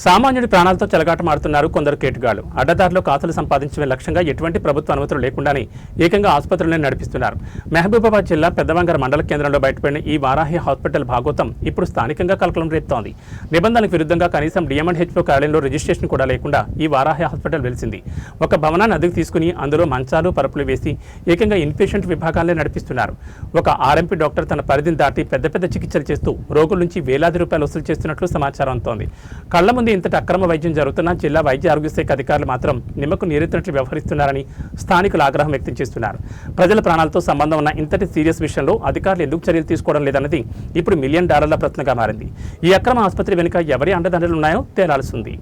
సామాన్యుడి ప్రాణాలతో చెలగాటమాడుతున్నారు కొందరు కేటుగాళ్లు. అడ్డదారిలో కాసులు సంపాదించే లక్ష్యంగా ఎటువంటి ప్రభుత్వ అనుమతులు లేకుండానే ఏకంగా ఆసుపత్రులను నడిపిస్తున్నారు. మహబూబాబాద్ జిల్లా పెద్దవంగర మండల కేంద్రంలో బయటపడిన ఈ వారాహి హాస్పిటల్ భాగోతం ఇప్పుడు స్థానికంగా కలకలం రేపుతోంది. నిబంధనలకు విరుద్ధంగా కనీసం డిఎం&హెచ్ఓ కార్యాలయంలో రిజిస్ట్రేషన్ కూడా లేకుండా ఈ వారాహి హాస్పిటల్ వెలిసింది. ఒక భవనాన్ని అద్దెకు తీసుకుని అందులో మంచాలు పరుపులు వేసి ఏకంగా ఇన్పేషెంట్ విభాగాలనే నడిపిస్తున్నారు. ఒక ఆర్ఎంపీ డాక్టర్ తన పరిధిని దాటి పెద్ద పెద్ద చికిత్సలు చేస్తూ రోగుల నుంచి వేలాది రూపాయలు వసూలు చేస్తున్నట్లు సమాచారం అంతోంది. కళ్ల ముందు ఇంతటి అక్రమ వైద్యం జరుగుతున్నా జిల్లా వైద్య ఆరోగ్య శాఖ అధికారులు మాత్రం నిమ్మకు నీరెత్తినట్లు వ్యవహరిస్తున్నారని స్థానికులు ఆగ్రహం వ్యక్తం చేస్తున్నారు. ప్రజల ప్రాణాలతో సంబంధం ఉన్న ఇంతటి సీరియస్ విషయంలో అధికారులు ఎందుకు చర్యలు తీసుకోవడం లేదన్నది ఇప్పుడు $1 మిలియన్ ప్రశ్నగా మారింది. ఈ అక్రమ ఆసుపత్రి వెనుక ఎవరి అండదండలు ఉన్నాయో తేలాల్సి ఉంది.